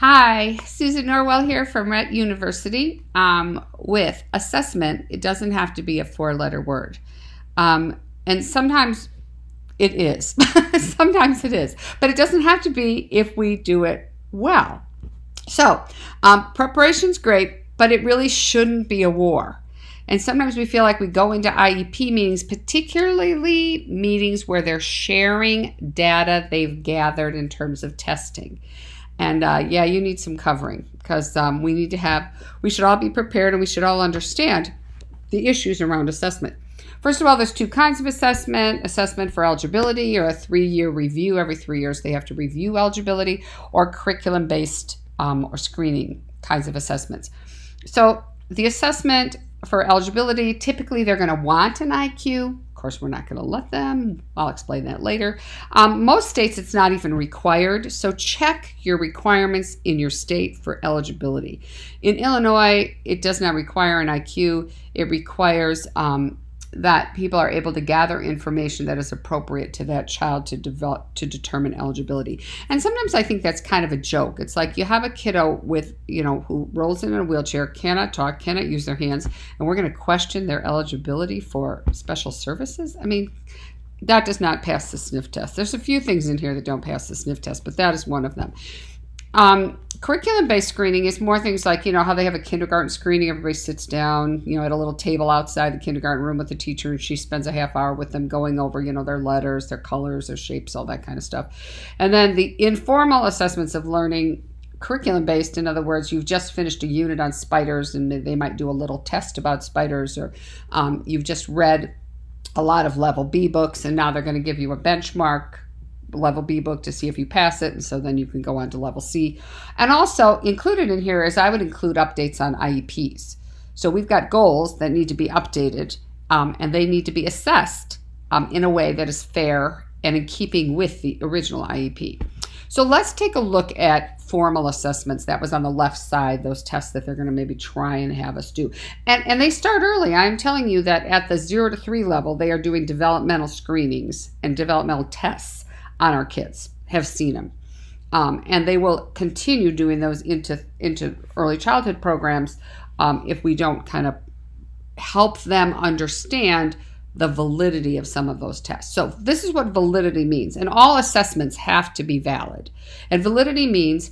Hi, Susan Norwell here from Rett University. With assessment, it doesn't have to be a four-letter word. And sometimes it is. Sometimes it is. But it doesn't have to be if we do it well. So, preparation's great, but it really shouldn't be a war. And sometimes we feel like we go into IEP meetings, particularly meetings where they're sharing data they've gathered in terms of testing. And you need some covering because we should all be prepared and we should all understand the issues around assessment. First of all, there's two kinds of assessment for eligibility or a 3-year review. Every 3 years they have to review eligibility, or curriculum-based or screening kinds of assessments. So the assessment for eligibility, typically they're going to want an IQ. Of course, we're not going to let them. I'll explain that later. Most states, it's not even required. So check your requirements in your state for eligibility. In Illinois, it does not require an IQ. It requires that people are able to gather information that is appropriate to that child to determine eligibility. And sometimes I think that's kind of a joke. It's like you have a kiddo with, who rolls in a wheelchair, cannot talk, cannot use their hands, and we're going to question their eligibility for special services? I mean, that does not pass the sniff test. There's a few things in here that don't pass the sniff test, but that is one of them. Curriculum-based screening is more things like, how they have a kindergarten screening. Everybody sits down, at a little table outside the kindergarten room with the teacher, and she spends a half hour with them going over, their letters, their colors, their shapes, all that kind of stuff. And then the informal assessments of learning, curriculum-based, in other words, you've just finished a unit on spiders, and they might do a little test about spiders, or you've just read a lot of level B books, and now they're going to give you a benchmark level B book to see if you pass it, and so then you can go on to level C. And also included in here is I would include updates on IEPs. So we've got goals that need to be updated, and they need to be assessed in a way that is fair and in keeping with the original IEP. So let's take a look at formal assessments. That was on the left side, those tests that they're going to maybe try and have us do. And they start early. I'm telling you that at the 0 to 3 level, they are doing developmental screenings and developmental tests on our kids. Have seen them. And they will continue doing those into early childhood programs if we don't kind of help them understand the validity of some of those tests. So this is what validity means. And all assessments have to be valid. And validity means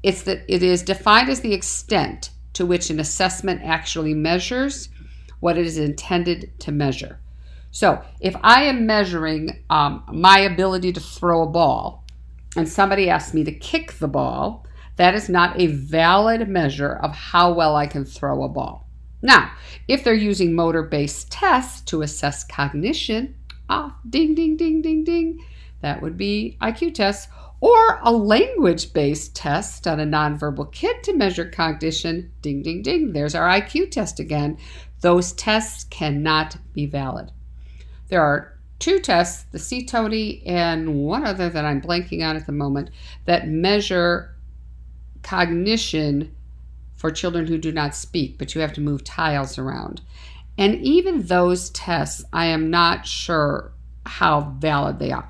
it is defined as the extent to which an assessment actually measures what it is intended to measure. So if I am measuring my ability to throw a ball and somebody asks me to kick the ball, that is not a valid measure of how well I can throw a ball. Now, if they're using motor-based tests to assess cognition, ding, ding, ding, ding, ding, that would be IQ tests, or a language-based test on a nonverbal kid to measure cognition, ding, ding, ding, there's our IQ test again. Those tests cannot be valid. There are 2 tests, the CTOTI and one other that I'm blanking on at the moment, that measure cognition for children who do not speak, but you have to move tiles around. And even those tests, I am not sure how valid they are.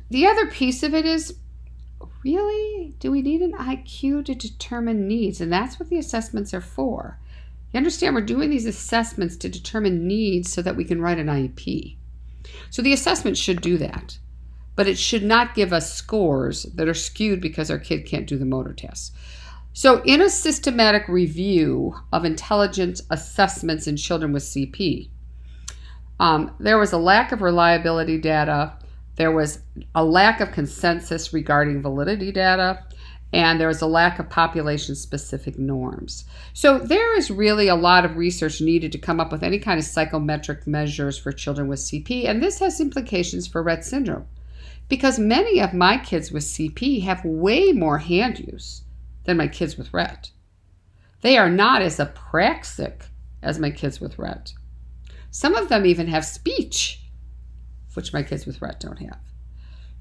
The other piece of it is, really, do we need an IQ to determine needs? And that's what the assessments are for. You understand, we're doing these assessments to determine needs so that we can write an IEP. So the assessment should do that, but it should not give us scores that are skewed because our kid can't do the motor tests. So in a systematic review of intelligence assessments in children with CP, there was a lack of reliability data, there was a lack of consensus regarding validity data, and there was a lack of population-specific norms. So there is really a lot of research needed to come up with any kind of psychometric measures for children with CP, and this has implications for Rett syndrome, because many of my kids with CP have way more hand use than my kids with Rett. They are not as apraxic as my kids with Rett. Some of them even have speech, which my kids with Rett don't have.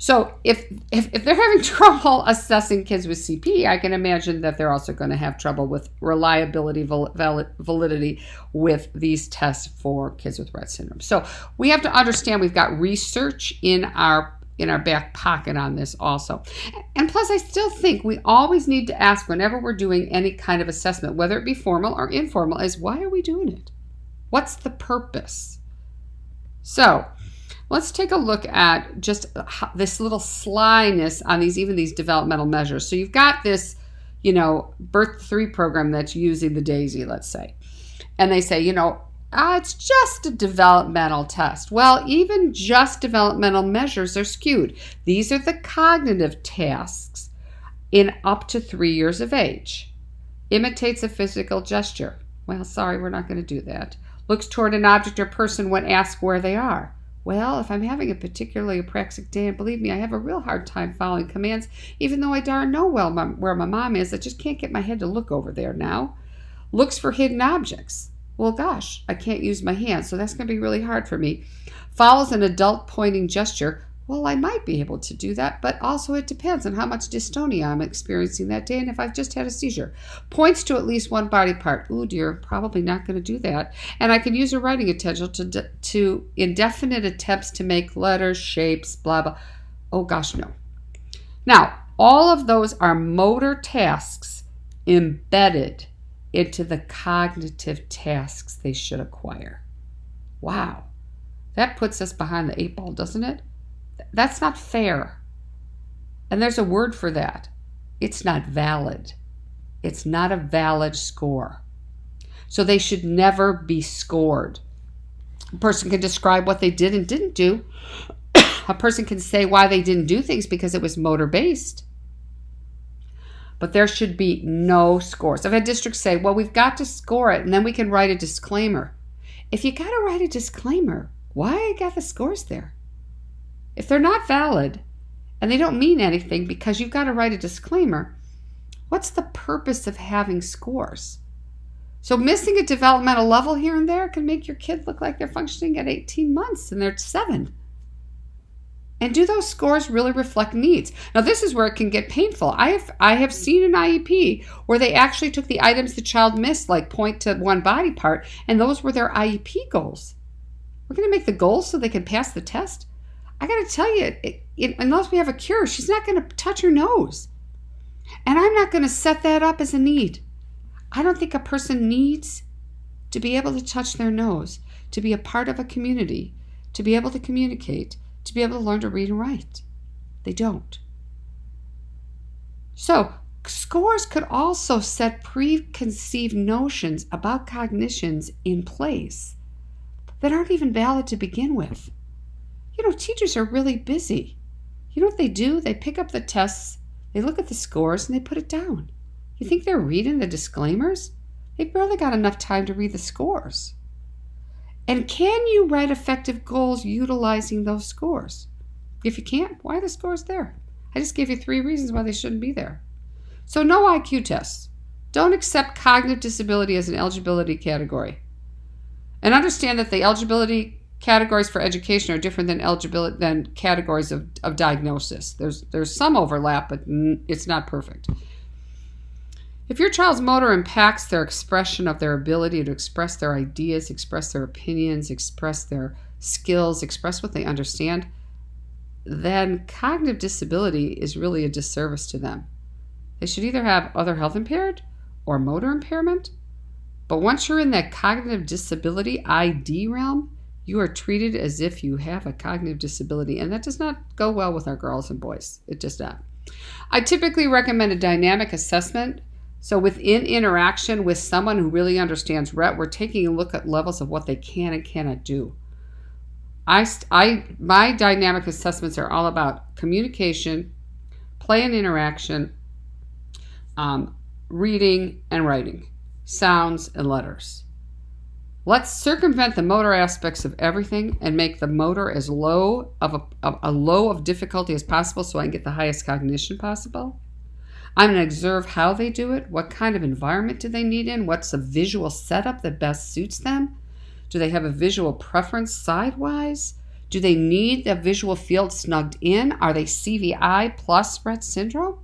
So if they're having trouble assessing kids with CP, I can imagine that they're also going to have trouble with reliability, validity with these tests for kids with Rett syndrome. So we have to understand we've got research in our in our back pocket on this also. And plus, I still think we always need to ask whenever we're doing any kind of assessment, whether it be formal or informal, is why are we doing it? What's the purpose? So let's take a look at just this little slyness on even these developmental measures. So you've got this, birth 3 program that's using the DAISY, let's say. And they say, it's just a developmental test. Well, even just developmental measures are skewed. These are the cognitive tasks in up to 3 years of age. Imitates a physical gesture. Well, sorry, we're not going to do that. Looks toward an object or person when asked where they are. Well, if I'm having a particularly apraxic day, and believe me, I have a real hard time following commands, even though I darn know well where my mom is, I just can't get my head to look over there now. Looks for hidden objects. Well, gosh, I can't use my hands, so that's going to be really hard for me. Follows an adult pointing gesture. Well, I might be able to do that, but also it depends on how much dystonia I'm experiencing that day and if I've just had a seizure. Points to at least one body part. Ooh, dear, probably not going to do that. And I can use a writing attention to indefinite attempts to make letters, shapes, blah, blah. Oh, gosh, no. Now, all of those are motor tasks embedded into the cognitive tasks they should acquire. Wow. That puts us behind the 8 ball, doesn't it? That's not fair. And there's a word for that. It's not valid. It's not a valid score. So they should never be scored. A person can describe what they did and didn't do. A person can say why they didn't do things because it was motor based. But there should be no scores. I've had districts say, well, we've got to score it and then we can write a disclaimer. If you got to write a disclaimer, why got the scores there? If they're not valid and they don't mean anything because you've got to write a disclaimer, what's the purpose of having scores? So missing a developmental level here and there can make your kid look like they're functioning at 18 months and they're 7. And do those scores really reflect needs? Now, this is where it can get painful. I have seen an IEP where they actually took the items the child missed, like point to one body part, and those were their IEP goals. We're going to make the goals so they can pass the test? I got to tell you, unless we have a cure, she's not going to touch her nose. And I'm not going to set that up as a need. I don't think a person needs to be able to touch their nose, to be a part of a community, to be able to communicate, to be able to learn to read and write. They don't. So, scores could also set preconceived notions about cognitions in place that aren't even valid to begin with. Teachers are really busy. You know what they do? They pick up the tests, they look at the scores, and they put it down. You think they're reading the disclaimers? They've barely got enough time to read the scores. And can you write effective goals utilizing those scores? If you can't, why are the scores there? I just gave you 3 reasons why they shouldn't be there. So no IQ tests. Don't accept cognitive disability as an eligibility category. And understand that the eligibility categories for education are different than categories of diagnosis. There's some overlap, but it's not perfect. If your child's motor impacts their expression of their ability to express their ideas, express their opinions, express their skills, express what they understand, then cognitive disability is really a disservice to them. They should either have other health impaired or motor impairment. But once you're in that cognitive disability ID realm, you are treated as if you have a cognitive disability, and that does not go well with our girls and boys. It does not. I typically recommend a dynamic assessment. So within interaction with someone who really understands Rett, we're taking a look at levels of what they can and cannot do. My dynamic assessments are all about communication, play and interaction, reading and writing, sounds and letters. Let's circumvent the motor aspects of everything and make the motor as low of a low of difficulty as possible so I can get the highest cognition possible. I'm going to observe how they do it. What kind of environment do they need in? What's the visual setup that best suits them? Do they have a visual preference sidewise? Do they need the visual field snugged in? Are they CVI plus Rett syndrome?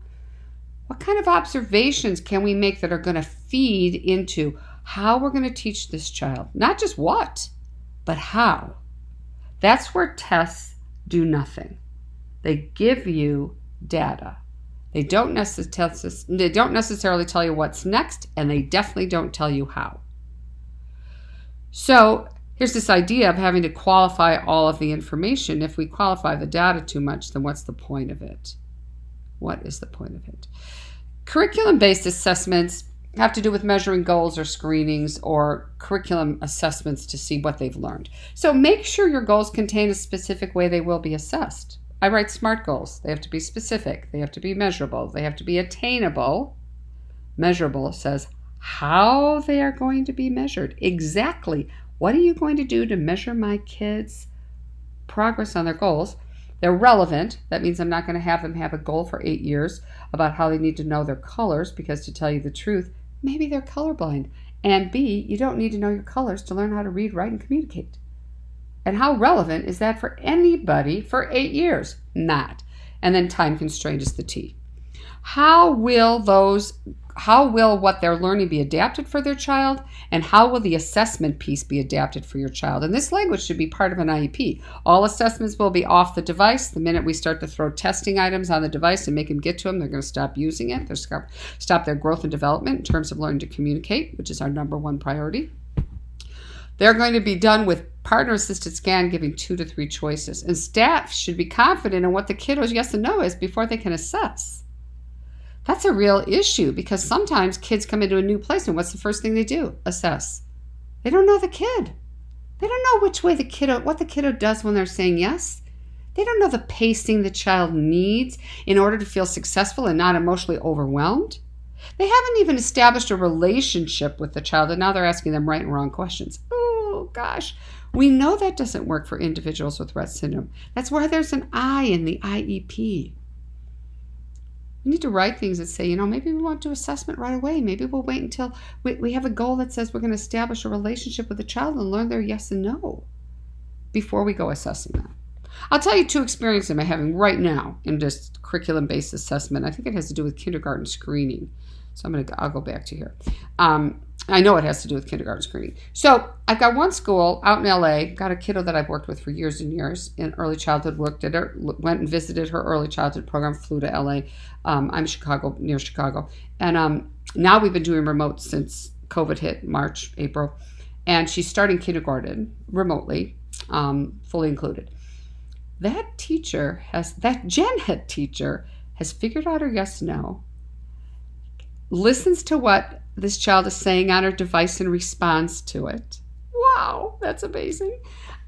What kind of observations can we make that are going to feed into how we're going to teach this child? Not just what, but how. That's where tests do nothing. They give you data. They don't necessarily tell you what's next, and they definitely don't tell you how. So here's this idea of having to qualify all of the information. If we qualify the data too much, then what's the point of it? What is the point of it? Curriculum-based assessments have to do with measuring goals or screenings or curriculum assessments to see what they've learned. So make sure your goals contain a specific way they will be assessed. I write SMART goals. They have to be specific. They have to be measurable. They have to be attainable. Measurable says how they are going to be measured. Exactly. What are you going to do to measure my kids' progress on their goals? They're relevant. That means I'm not going to have them have a goal for 8 years about how they need to know their colors, because to tell you the truth, maybe they're colorblind. And B, you don't need to know your colors to learn how to read, write, and communicate. And how relevant is that for anybody for 8 years? Not. And then time constraint is the T. How will what they're learning be adapted for their child? And how will the assessment piece be adapted for your child? And this language should be part of an IEP. All assessments will be off the device. The minute we start to throw testing items on the device and make them get to them, they're going to stop using it. They'll stop their growth and development in terms of learning to communicate, which is our number one priority. They're going to be done with partner-assisted scan, giving 2 to 3 choices. And staff should be confident in what the kiddo's yes and no is before they can assess. That's a real issue, because sometimes kids come into a new place and what's the first thing they do? Assess. They don't know the kid. They don't know what the kiddo does when they're saying yes. They don't know the pacing the child needs in order to feel successful and not emotionally overwhelmed. They haven't even established a relationship with the child, and now they're asking them right and wrong questions. Oh, gosh. We know that doesn't work for individuals with Rett syndrome. That's why there's an I in the IEP. We need to write things that say, maybe we won't do assessment right away. Maybe we'll wait until we have a goal that says we're going to establish a relationship with the child and learn their yes and no before we go assessing them. I'll tell you 2 experiences I'm having right now in this curriculum-based assessment. I think it has to do with kindergarten screening. So I'll go back to here. I know it has to do with kindergarten screening. So I've got one school out in LA, got a kiddo that I've worked with for years and years in early childhood, went and visited her early childhood program, flew to LA. I'm near Chicago. And now we've been doing remote since COVID hit, March, April. And she's starting kindergarten remotely, fully included. That gen ed teacher has figured out her yes, no, listens to what this child is saying on her device and responds to it. Wow, that's amazing.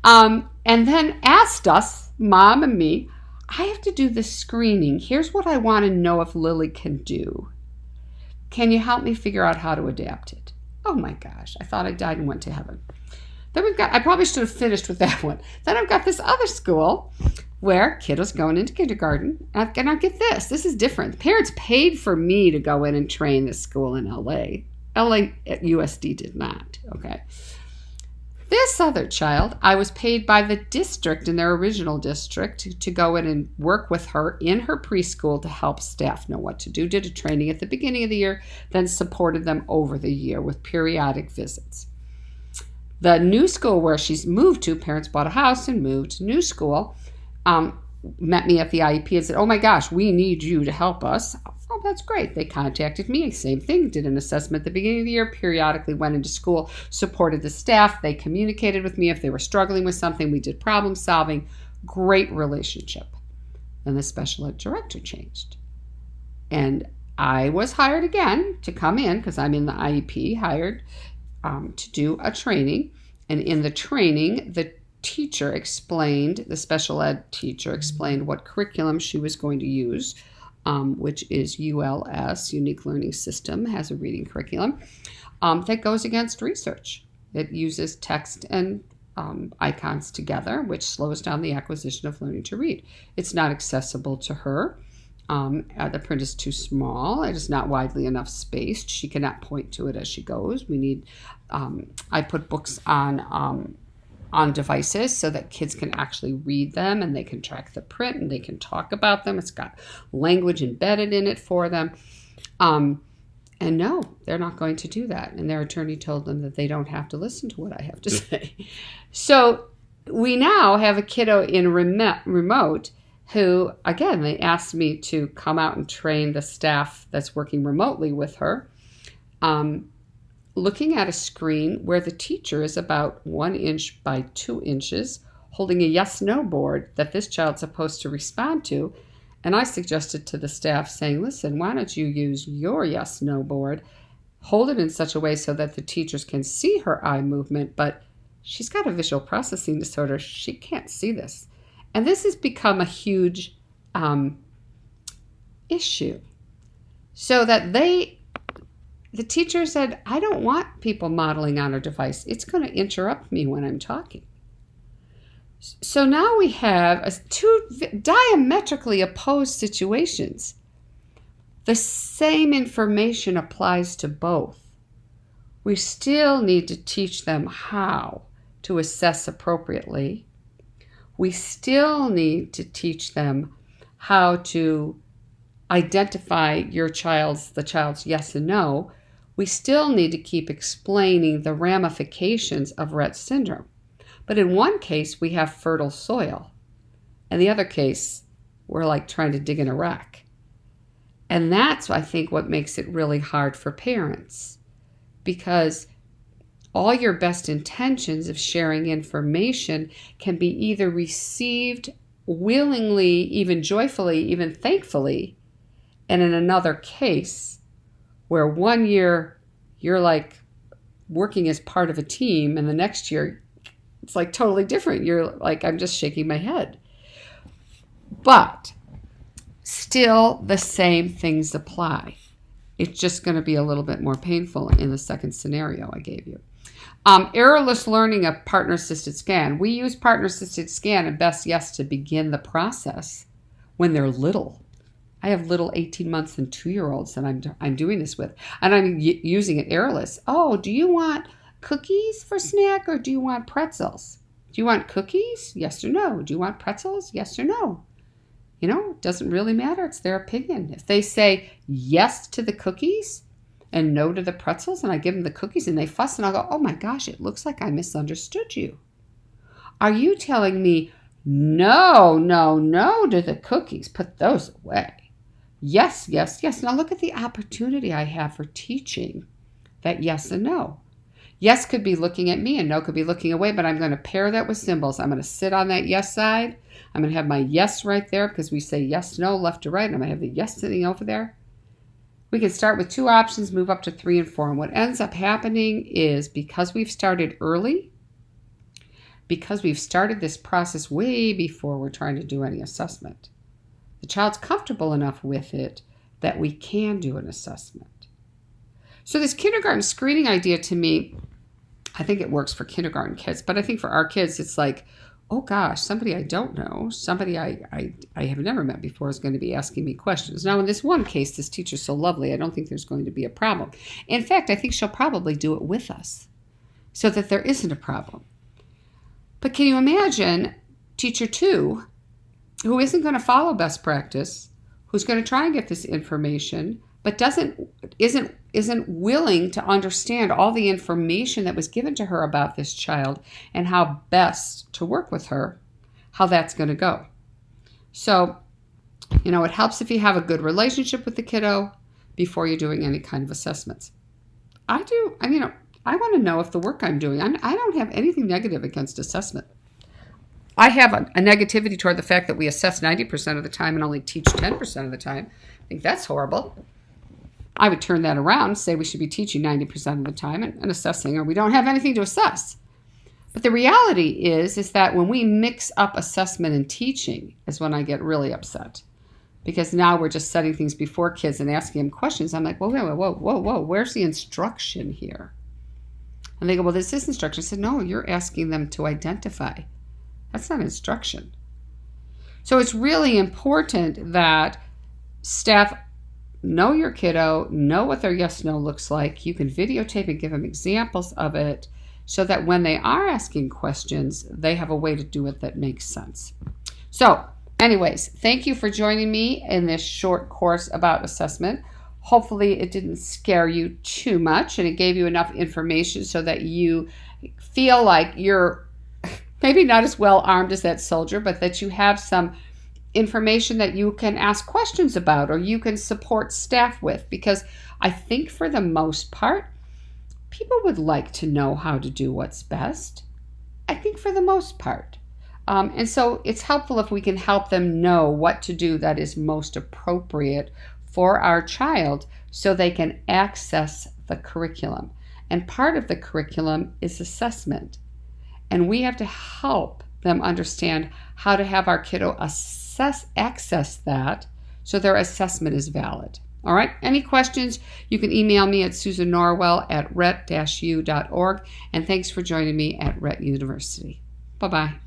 And then asked us, Mom and me, I have to do this screening. Here's what I want to know if Lily can do. Can you help me figure out how to adapt it? Oh my gosh, I thought I died and went to heaven. Then I probably should have finished with that one. Then I've got this other school where kiddos going into kindergarten. And now get this. This is different. Parents paid for me to go in and train this school in LA. LA at USD did not. Okay. This other child, I was paid by the district in their original district to go in and work with her in her preschool to help staff know what to do. Did a training at the beginning of the year, then supported them over the year with periodic visits. The new school where she's moved to, parents bought a house and moved to new school, met me at the IEP and said, oh my gosh, we need you to help us. Oh, that's great. They contacted me, same thing, did an assessment at the beginning of the year, periodically went into school, supported the staff. They communicated with me if they were struggling with something. We did problem solving. Great relationship. Then the special ed director changed. And I was hired again to come in, because I'm in the IEP, hired to do a training. And in the training, the special ed teacher explained what curriculum she was going to use, which is ULS, Unique Learning System, has a reading curriculum that goes against research. It uses text and icons together, which slows down the acquisition of learning to read. It's not accessible to her. The print is too small. It is not widely enough spaced. She cannot point to it as she goes. I put books on devices so that kids can actually read them and they can track the print and they can talk about them. It's got language embedded in it for them. And no, they're not going to do that. And their attorney told them that they don't have to listen to what I have to say. So we now have a kiddo in remote who, again, they asked me to come out and train the staff that's working remotely with her, looking at a screen where the teacher is about 1 inch by 2 inches, holding a yes-no board that this child's supposed to respond to. And I suggested to the staff saying, listen, why don't you use your yes-no board, hold it in such a way so that the teachers can see her eye movement, but she's got a visual processing disorder. She can't see this. And this has become a huge issue. So that the teacher said, I don't want people modeling on a device. It's going to interrupt me when I'm talking. So now we have two diametrically opposed situations. The same information applies to both. We still need to teach them how to assess appropriately. We still need to teach them how to identify the child's yes and no. We still need to keep explaining the ramifications of Rett syndrome. But in one case, we have fertile soil. In the other case, we're like trying to dig in a wreck. And that's, I think, what makes it really hard for parents. Because all your best intentions of sharing information can be either received willingly, even joyfully, even thankfully, and in another case, where 1 year you're like working as part of a team, and the next year it's like totally different. You're like, I'm just shaking my head. But still, the same things apply. It's just going to be a little bit more painful in the second scenario I gave you. Errorless learning of partner-assisted scan. We use partner-assisted scan and Best Yes to begin the process when they're little. I have little 18 months and 2-year-olds that I'm doing this with, and I'm using it errorless. Oh, do you want cookies for snack, or do you want pretzels? Do you want cookies? Yes or no? Do you want pretzels? Yes or no? You know, it doesn't really matter. It's their opinion. If they say yes to the cookies and no to the pretzels, and I give them the cookies and they fuss, and I'll go, oh my gosh, it looks like I misunderstood you. Are you telling me no to the cookies? Put those away. Yes, yes, yes. Now look at the opportunity I have for teaching that yes and no. Yes could be looking at me and no could be looking away, but I'm going to pair that with symbols. I'm going to sit on that yes side. I'm going to have my yes right there because we say yes, no, left to right. And I'm going to have the yes sitting over there. We can start with 2 options, move up to 3 and 4. And what ends up happening is, because we've started early, because we've started this process way before we're trying to do any assessment, the child's comfortable enough with it that we can do an assessment. So this kindergarten screening idea, to me, I think it works for kindergarten kids, but I think for our kids, it's like, oh gosh, somebody I don't know, somebody I have never met before is going to be asking me questions. Now, in this one case, this teacher's so lovely, I don't think there's going to be a problem. In fact, I think she'll probably do it with us so that there isn't a problem. But can you imagine teacher 2, who isn't going to follow best practice, who's going to try and get this information, but isn't willing to understand all the information that was given to her about this child and how best to work with her, how that's going to go. So, you know, it helps if you have a good relationship with the kiddo before you're doing any kind of assessments. I want to know if the work I'm doing, I don't have anything negative against assessment. I have a negativity toward the fact that we assess 90% of the time and only teach 10% of the time. I think that's horrible. I would turn that around and say we should be teaching 90% of the time and assessing, or we don't have anything to assess. But the reality is that when we mix up assessment and teaching is when I get really upset. Because now we're just setting things before kids and asking them questions. I'm like, whoa, where's the instruction here? And they go, well, this is instruction. I said, no, you're asking them to identify. That's not instruction. So it's really important that staff know your kiddo, know what their yes-no looks like. You can videotape and give them examples of it so that when they are asking questions, they have a way to do it that makes sense. So anyways, thank you for joining me in this short course about assessment. Hopefully it didn't scare you too much and it gave you enough information so that you feel like you're maybe not as well armed as that soldier, but that you have some information that you can ask questions about or you can support staff with, because I think for the most part, people would like to know how to do what's best. I think for the most part. And so it's helpful if we can help them know what to do that is most appropriate for our child so they can access the curriculum. And part of the curriculum is assessment. And we have to help them understand how to have our kiddo access that so their assessment is valid. All right, any questions, you can email me at susannorwell@rett-u.org. And thanks for joining me at Rett University. Bye-bye.